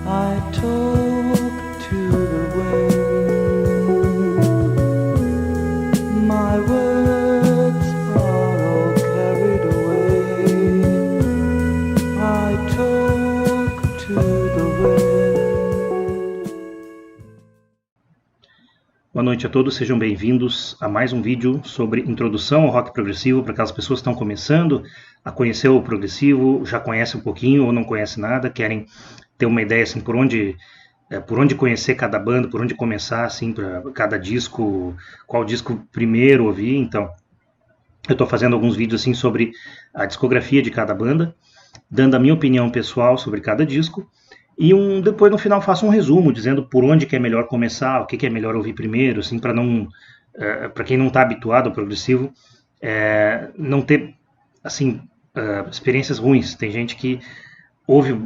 I talk to the wind. My words are all carried away. I talk to the wind. Boa noite a todos, sejam bem-vindos a mais um vídeo sobre introdução ao rock progressivo para aquelas pessoas que estão começando a conhecer o progressivo, já conhecem um pouquinho ou não conhecem nada, querem ter uma ideia assim, por onde conhecer cada banda, por onde começar assim, para cada disco, qual disco primeiro ouvir. Então, eu estou fazendo alguns vídeos assim sobre a discografia de cada banda, dando a minha opinião pessoal sobre cada disco. E depois no final faço um resumo dizendo por onde que é melhor começar, o que é melhor ouvir primeiro, assim, para quem não está habituado ao progressivo, não ter assim experiências ruins. Tem gente que ouve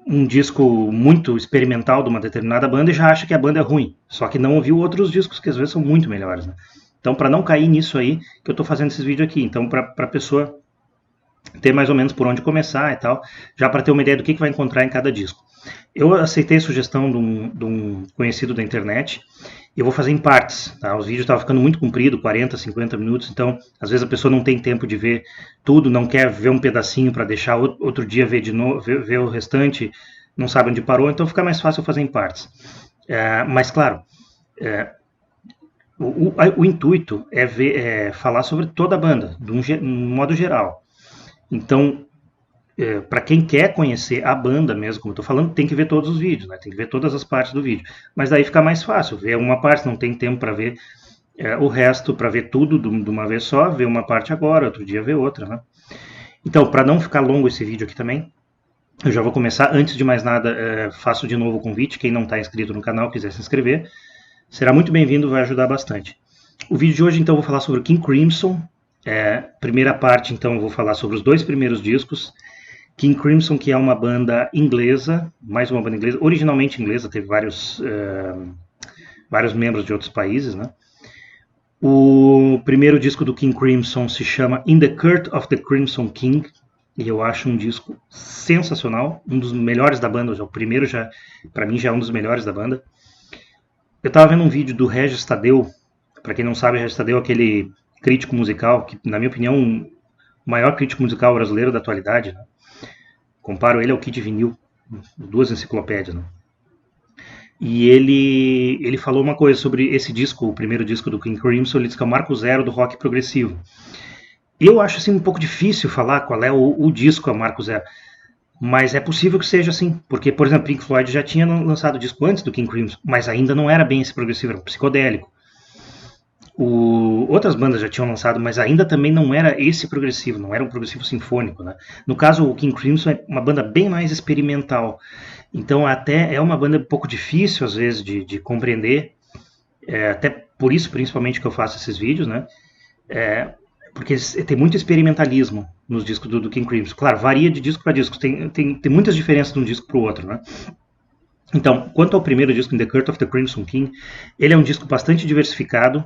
um disco muito experimental de uma determinada banda e já acha que a banda é ruim, só que não ouviu outros discos que às vezes são muito melhores, né? Então, para não cair nisso aí, que eu estou fazendo esses vídeos aqui. Então, para a pessoa ter mais ou menos por onde começar e tal, já para ter uma ideia do que vai encontrar em cada disco. Eu aceitei a sugestão de um conhecido da internet e eu vou fazer em partes. Tá? Os vídeos estavam ficando muito compridos, 40, 50 minutos, então às vezes a pessoa não tem tempo de ver tudo, não quer ver um pedacinho para deixar outro dia ver de novo, ver o restante, não sabe onde parou, então fica mais fácil fazer em partes. Mas claro, o intuito é falar sobre toda a banda, de um modo geral. Então, para quem quer conhecer a banda mesmo, como eu estou falando, tem que ver todos os vídeos, né? Tem que ver todas as partes do vídeo. Mas daí fica mais fácil, ver uma parte, não tem tempo para ver o resto, para ver tudo de uma vez só, ver uma parte agora, outro dia ver outra, né? Então, para não ficar longo esse vídeo aqui também, eu já vou começar. Antes de mais nada, faço de novo o convite, quem não está inscrito no canal, quiser se inscrever, será muito bem-vindo, vai ajudar bastante. O vídeo de hoje, então, eu vou falar sobre o King Crimson. Primeira parte, então, eu vou falar sobre os dois primeiros discos. King Crimson, que é uma banda inglesa, mais uma banda inglesa, originalmente inglesa, teve vários membros de outros países, né? O primeiro disco do King Crimson se chama In the Court of the Crimson King, e eu acho um disco sensacional, um dos melhores da banda. O primeiro, para mim, já é um dos melhores da banda. Eu estava vendo um vídeo do Regis Tadeu. Para quem não sabe, Regis Tadeu é aquele crítico musical, que, na minha opinião, o maior crítico musical brasileiro da atualidade, né? Comparo ele ao Kid Vinil, duas enciclopédias, né? E ele falou uma coisa sobre esse disco, o primeiro disco do King Crimson. Ele disse que é o marco zero do rock progressivo. Eu acho assim um pouco difícil falar qual é o disco, é o marco zero, mas é possível que seja assim, porque, por exemplo, Pink Floyd já tinha lançado o disco antes do King Crimson, mas ainda não era bem esse progressivo, era um psicodélico. Outras bandas já tinham lançado, mas ainda também não era esse progressivo, não era um progressivo sinfônico, né? No caso, o King Crimson é uma banda bem mais experimental, então até é uma banda um pouco difícil às vezes de compreender, até por isso principalmente que eu faço esses vídeos, né? Porque tem muito experimentalismo nos discos do King Crimson. Claro, varia de disco para disco, tem muitas diferenças de um disco para o outro, né? Então, quanto ao primeiro disco, In the Court of the Crimson King, ele é um disco bastante diversificado,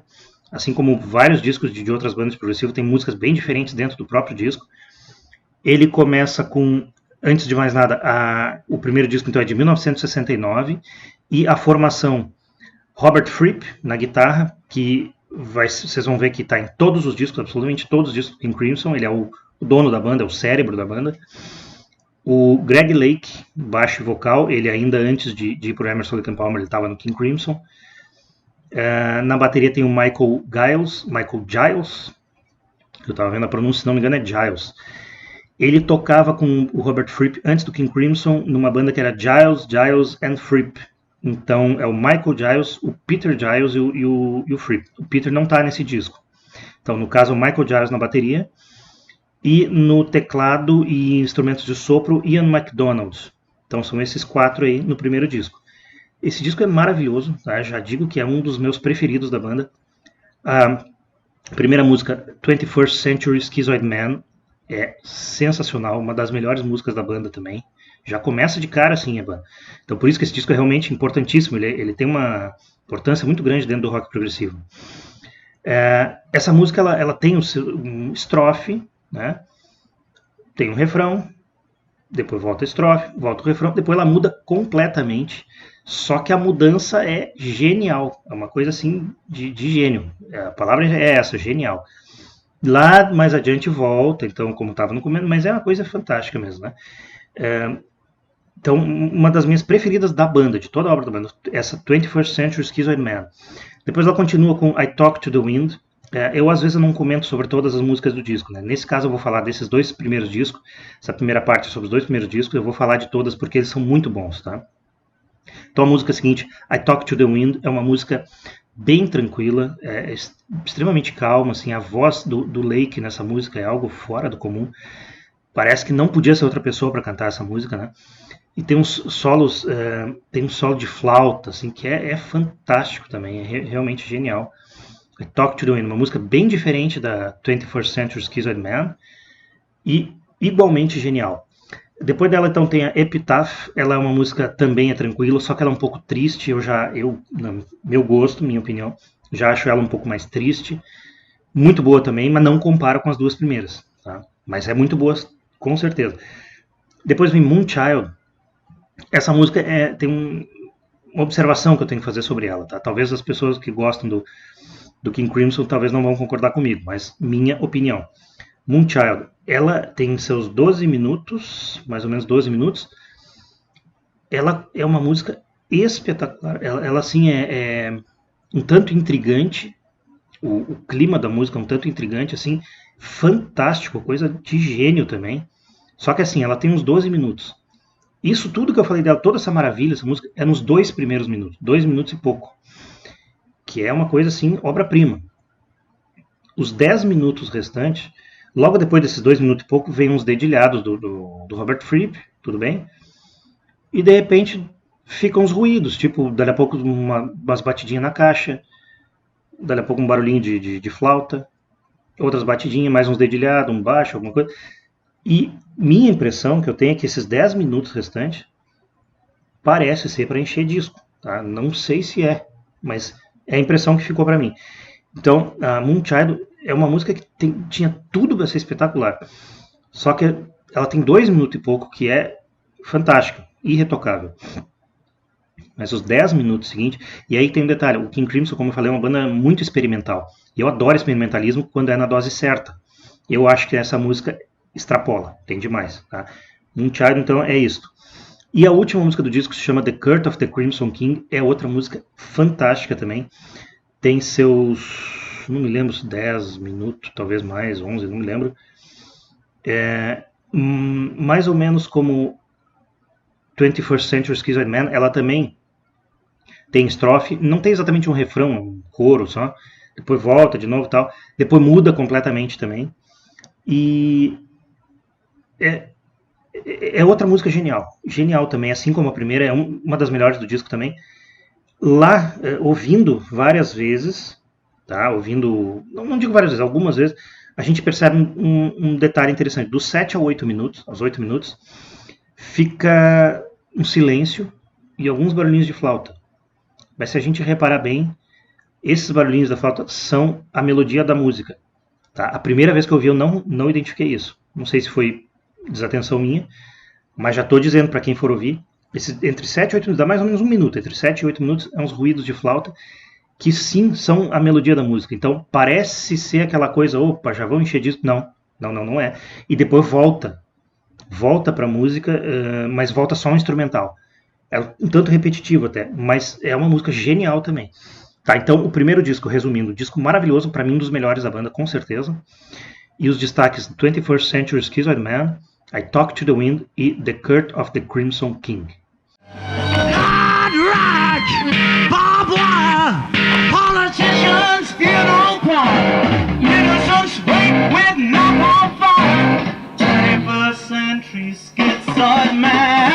assim como vários discos de outras bandas progressivas, tem músicas bem diferentes dentro do próprio disco. Ele começa com, antes de mais nada, o primeiro disco então é de 1969, e a formação Robert Fripp na guitarra, que vocês vão ver que está em todos os discos, absolutamente todos os discos do King Crimson. Ele é o dono da banda, é o cérebro da banda. O Greg Lake, baixo e vocal, ele ainda antes de ir para o Emerson, Lake and Palmer, ele estava no King Crimson. Na bateria tem o Michael Giles, eu estava vendo a pronúncia, se não me engano é Giles. Ele tocava com o Robert Fripp antes do King Crimson numa banda que era Giles and Fripp. Então é o Michael Giles, o Peter Giles e o Fripp. O Peter não está nesse disco. Então no caso o Michael Giles na bateria e no teclado e instrumentos de sopro Ian MacDonald. Então são esses quatro aí no primeiro disco. Esse disco é maravilhoso, tá? Já digo que é um dos meus preferidos da banda. A primeira música, 21st Century Schizoid Man, é sensacional, uma das melhores músicas da banda também. Já começa de cara assim a banda. Então por isso que esse disco é realmente importantíssimo, ele tem uma importância muito grande dentro do rock progressivo. Essa música ela tem um estrofe, né? Tem um refrão, depois volta a estrofe, volta o refrão, depois ela muda completamente. Só que a mudança é genial, é uma coisa assim de gênio. A palavra é essa, genial. Lá mais adiante volta, então, como estava no começo, mas é uma coisa fantástica mesmo, né? Então, uma das minhas preferidas da banda, de toda a obra da banda, essa 21st Century Schizoid Man. Depois ela continua com I Talk to the Wind. Eu, às vezes, não comento sobre todas as músicas do disco, né? Nesse caso, eu vou falar desses 2 primeiros discos. Essa primeira parte é sobre os 2 primeiros discos. Eu vou falar de todas porque eles são muito bons, tá? Então, a música seguinte, I Talk to the Wind, é uma música bem tranquila, extremamente calma, assim, a voz do Lake nessa música é algo fora do comum. Parece que não podia ser outra pessoa para cantar essa música, né? E tem uns solos, tem um solo de flauta, assim, que é fantástico também, é realmente genial. I Talk to the Wind, uma música bem diferente da 21st Century Schizoid Man e igualmente genial. Depois dela, então, tem a Epitaph. Ela é uma música também tranquila, só que ela é um pouco triste. No meu gosto, minha opinião, já acho ela um pouco mais triste. Muito boa também, mas não comparo com as 2 primeiras. Tá? Mas é muito boa, com certeza. Depois vem Moonchild. Essa música tem uma observação que eu tenho que fazer sobre ela. Tá? Talvez as pessoas que gostam do King Crimson talvez não vão concordar comigo, mas minha opinião. Moonchild, ela tem seus 12 minutos, mais ou menos 12 minutos. Ela é uma música espetacular. Ela assim, é um tanto intrigante. O clima da música é um tanto intrigante, assim, fantástico, coisa de gênio também. Só que assim, ela tem uns 12 minutos. Isso tudo que eu falei dela, toda essa maravilha, essa música, é nos 2 primeiros minutos. 2 minutos e pouco. Que é uma coisa assim, obra-prima. Os 10 minutos restantes, logo depois desses 2 minutos e pouco, vem uns dedilhados do Robert Fripp, tudo bem? E de repente ficam os ruídos, tipo, dali a pouco umas batidinhas na caixa, dali a pouco um barulhinho de flauta, outras batidinhas, mais uns dedilhados, um baixo, alguma coisa. E minha impressão que eu tenho é que esses 10 minutos restantes parece ser para encher disco. Tá? Não sei se é, mas é a impressão que ficou para mim. Então, a Moonchild é uma música que tinha tudo para ser espetacular. Só que ela tem 2 minutos e pouco, que é fantástica, irretocável. Mas os 10 minutos seguintes... E aí tem um detalhe, o King Crimson, como eu falei, é uma banda muito experimental. E eu adoro experimentalismo quando é na dose certa. Eu acho que essa música extrapola, tem demais. Tá? Moonchild, então, é isso. E a última música do disco se chama The Curse of the Crimson King. É outra música fantástica também. Tem seus... não me lembro se 10 minutos, talvez mais, 11, não me lembro. Mais ou menos como 21st Century Schizoid Man, ela também tem estrofe, não tem exatamente um refrão, um coro só, depois volta de novo e tal, depois muda completamente também. E é outra música genial, genial também, assim como a primeira, é uma das melhores do disco também. Lá, ouvindo várias vezes, tá? Ouvindo, não digo várias vezes, algumas vezes, a gente percebe um detalhe interessante. Dos 7 a 8 minutos, aos 8 minutos, fica um silêncio e alguns barulhinhos de flauta. Mas se a gente reparar bem, esses barulhinhos da flauta são a melodia da música. Tá? A primeira vez que eu ouvi, eu não identifiquei isso. Não sei se foi desatenção minha, mas já estou dizendo para quem for ouvir, entre 7 e 8 minutos, dá mais ou menos um minuto, entre 7 e 8 minutos, é uns ruídos de flauta, que sim, são a melodia da música. Então, parece ser aquela coisa, opa, já vão encher disso. Não é. E depois volta para a música, mas volta só um instrumental. É um tanto repetitivo até, mas é uma música genial também. Tá, então, o primeiro disco, resumindo, disco maravilhoso, para mim um dos melhores da banda, com certeza. E os destaques, 21st Century Schizoid Man, I Talk to the Wind e The Curse of the Crimson King. Hard rock, barbed wire, politicians in on choir, innocence wait with knock on fire, 21st century schizoid man.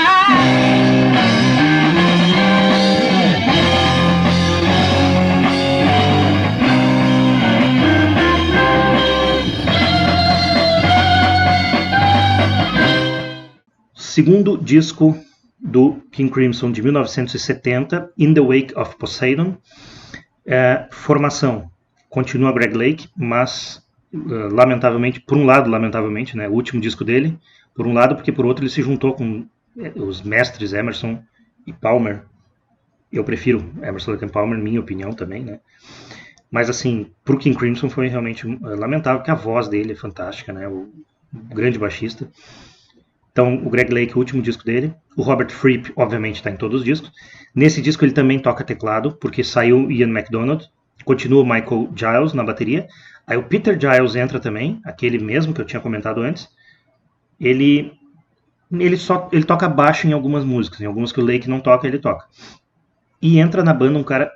Segundo disco do King Crimson de 1970, In the Wake of Poseidon. Formação, continua Greg Lake, mas lamentavelmente, por um lado, lamentavelmente, né, o último disco dele, Por um lado, porque por outro ele se juntou com os mestres Emerson e Palmer. Eu prefiro Emerson, Lake and Palmer, minha opinião também, né? Mas assim, pro King Crimson foi realmente lamentável, que a voz dele é fantástica, né? O grande baixista. Então, o Greg Lake, o último disco dele. O Robert Fripp, obviamente, está em todos os discos. Nesse disco ele também toca teclado, porque saiu Ian MacDonald. Continua o Michael Giles na bateria. Aí o Peter Giles entra também, aquele mesmo que eu tinha comentado antes. Ele toca baixo em algumas músicas. Em algumas que o Lake não toca, ele toca. E entra na banda um cara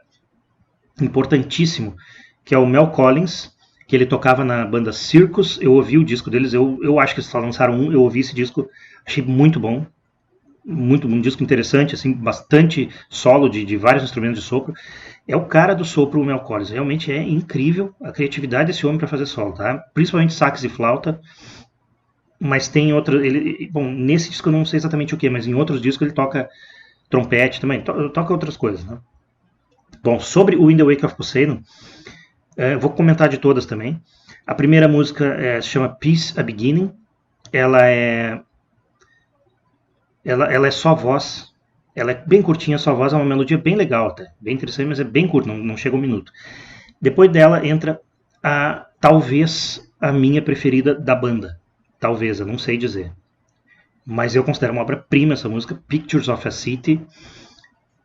importantíssimo, que é o Mel Collins, que ele tocava na banda Circus. Eu ouvi o disco deles, eu acho que eles só lançaram um, eu ouvi esse disco, achei muito bom, um disco interessante, assim, bastante solo de vários instrumentos de sopro. É o cara do sopro, o Mel Collins, realmente é incrível a criatividade desse homem para fazer solo, tá? Principalmente sax e flauta, mas tem outro, bom, nesse disco eu não sei exatamente o que, mas em outros discos ele toca trompete também, toca outras coisas, né? Bom, sobre o In the Wake of Poseidon, vou comentar de todas também. A primeira música se chama Peace, a Beginning. Ela é só voz. Ela é bem curtinha, só voz. É uma melodia bem legal até. Bem interessante, mas é bem curta, não chega um minuto. Depois dela entra talvez a minha preferida da banda. Talvez, eu não sei dizer. Mas eu considero uma obra-prima essa música, Pictures of a City.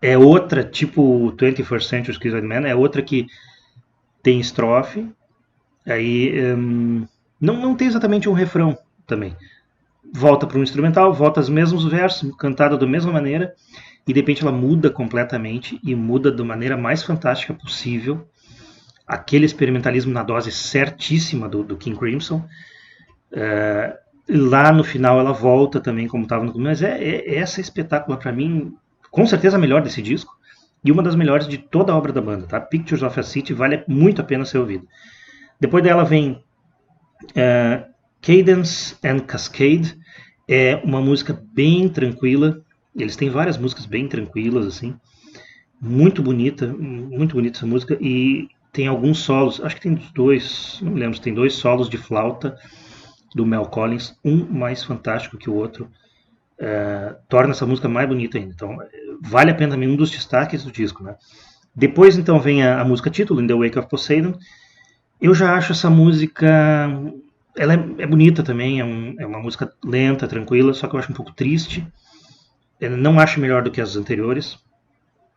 É outra, tipo 21st Century Schizoid Man, é outra que tem estrofe, aí não tem exatamente um refrão também. Volta para um instrumental, volta aos mesmos versos, cantada da mesma maneira, e de repente ela muda completamente, e muda da maneira mais fantástica possível. Aquele experimentalismo na dose certíssima do King Crimson. Lá no final ela volta também, como estava no começo, mas essa espetácula para mim, com certeza a melhor desse disco, e uma das melhores de toda a obra da banda, tá? Pictures of a City vale muito a pena ser ouvido. Depois dela vem Cadence and Cascade, é uma música bem tranquila, eles têm várias músicas bem tranquilas, assim, muito bonita essa música, e tem alguns solos, acho que tem dois, não me lembro se tem dois solos de flauta do Mel Collins, um mais fantástico que o outro, torna essa música mais bonita ainda. Então, vale a pena também, um dos destaques do disco, né? Depois, então, vem a música título, In the Wake of Poseidon. Eu já acho essa música... Ela é bonita também, é uma música lenta, tranquila, só que eu acho um pouco triste. Eu não acho melhor do que as anteriores,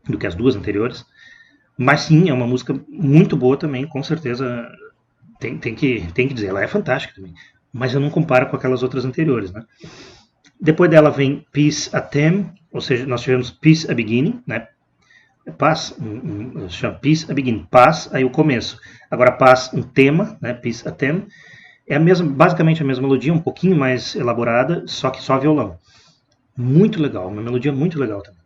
do que as duas anteriores. Mas sim, é uma música muito boa também, com certeza. Tem que dizer, ela é fantástica também. Mas eu não comparo com aquelas outras anteriores, né? Depois dela vem Peace a Theme, ou seja, nós tivemos Peace a Beginning, né? Paz, chama Peace a Beginning, paz, aí o começo. Agora paz, um tema, né? Peace a Theme. É basicamente a mesma melodia, um pouquinho mais elaborada, só que só violão. Muito legal, uma melodia muito legal também.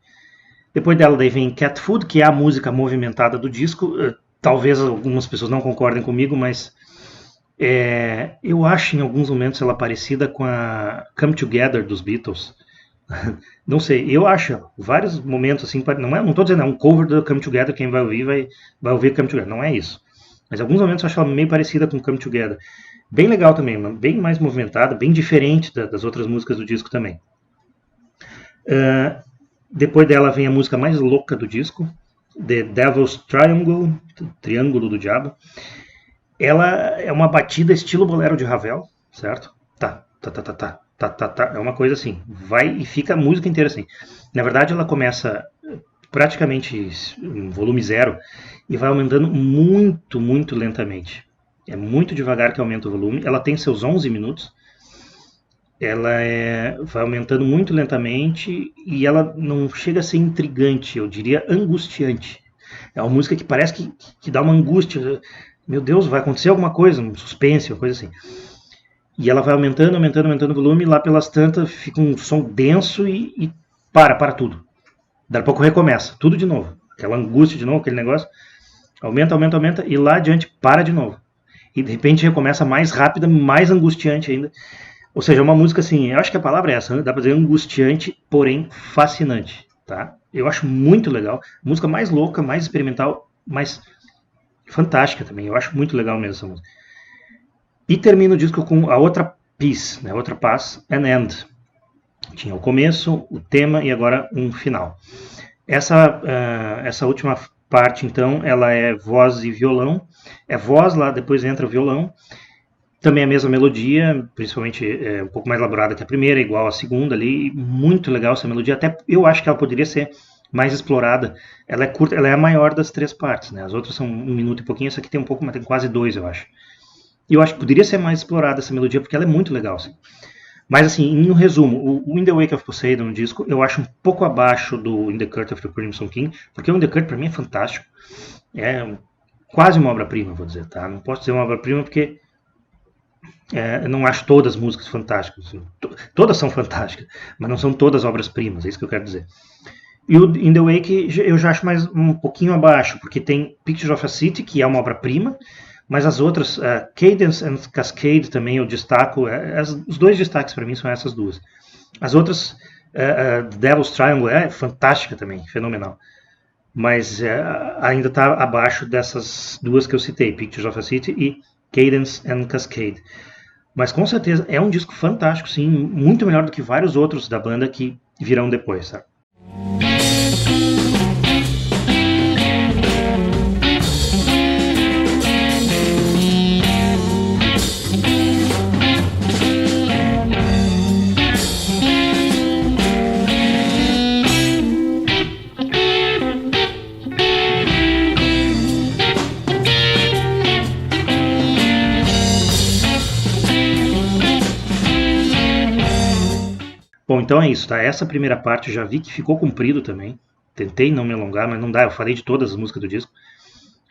Depois dela daí vem Cat Food, que é a música movimentada do disco. Talvez algumas pessoas não concordem comigo, mas eu acho em alguns momentos ela parecida com a Come Together dos Beatles. Não sei, eu acho vários momentos assim, não estou dizendo, é um cover do Come Together, quem vai ouvir vai ouvir Come Together, não é isso. Mas em alguns momentos eu acho ela meio parecida com Come Together. Bem legal também, bem mais movimentada, bem diferente das outras músicas do disco também. Depois dela vem a música mais louca do disco, The Devil's Triangle, Triângulo do Diabo. Ela é uma batida estilo bolero de Ravel, certo? Tá. É uma coisa assim, vai e fica a música inteira assim. Na verdade, ela começa praticamente em volume 0 e vai aumentando muito, muito lentamente. É muito devagar que aumenta o volume. Ela tem seus 11 minutos. Ela vai aumentando muito lentamente e ela não chega a ser intrigante, eu diria angustiante. É uma música que parece que dá uma angústia. Meu Deus, vai acontecer alguma coisa, um suspense, uma coisa assim. E ela vai aumentando o volume, e lá pelas tantas fica um som denso e para tudo. Daí a pouco recomeça, tudo de novo. Aquela angústia de novo, aquele negócio. Aumenta, e lá adiante para de novo. E de repente recomeça mais rápida, mais angustiante ainda. Ou seja, é uma música assim, eu acho que a palavra é essa, né? Dá pra dizer angustiante, porém fascinante, tá? Eu acho muito legal. Música mais louca, mais experimental, mais fantástica também. Eu acho muito legal mesmo essa música. E termina o disco com a outra piece, né? Outra paz, an end. Tinha o começo, o tema e agora um final. Essa última parte, então, ela é voz e violão. É voz, lá depois entra o violão. Também a mesma melodia, principalmente um pouco mais elaborada que a primeira, igual a segunda ali. Muito legal essa melodia. Até eu acho que ela poderia ser mais explorada. Ela é curta, ela é a maior das 3 partes, né? As outras são 1 minuto e pouquinho, essa aqui tem um pouco, mas tem quase 2, eu acho. E eu acho que poderia ser mais explorada essa melodia, porque ela é muito legal, assim. Mas, assim, em um resumo, o In the Wake of Poseidon, o disco, eu acho um pouco abaixo do In the Court of the Crimson King, porque o In the Court, pra mim, é fantástico. É quase uma obra-prima, vou dizer, tá? Não posso dizer uma obra-prima porque eu não acho todas as músicas fantásticas. Assim. Todas são fantásticas, mas não são todas obras-primas, é isso que eu quero dizer. E o In the Wake eu já acho mais um pouquinho abaixo, porque tem Pictures of a City, que é uma obra-prima, mas as outras, Cadence and Cascade também eu destaco, os 2 destaques para mim são essas 2. As outras, Devil's Triangle é fantástica também, fenomenal. Mas ainda está abaixo dessas 2 que eu citei, Pictures of a City e Cadence and Cascade. Mas com certeza é um disco fantástico, sim, muito melhor do que vários outros da banda que virão depois, sabe? Bom, então é isso, tá? Essa primeira parte eu já vi que ficou comprido também. Tentei não me alongar, mas não dá, eu falei de todas as músicas do disco.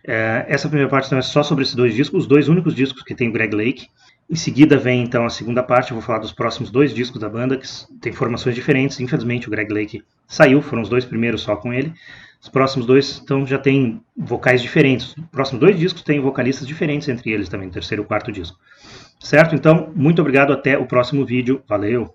Essa primeira parte então é só sobre esses 2 discos, os 2 únicos discos que tem o Greg Lake. Em seguida vem então a segunda parte, eu vou falar dos próximos 2 discos da banda, que tem formações diferentes. Infelizmente o Greg Lake saiu, foram os 2 primeiros só com ele. Os próximos 2 então, já tem vocais diferentes. Os próximos 2 discos têm vocalistas diferentes entre eles também, no terceiro e quarto disco. Certo? Então, muito obrigado, até o próximo vídeo. Valeu!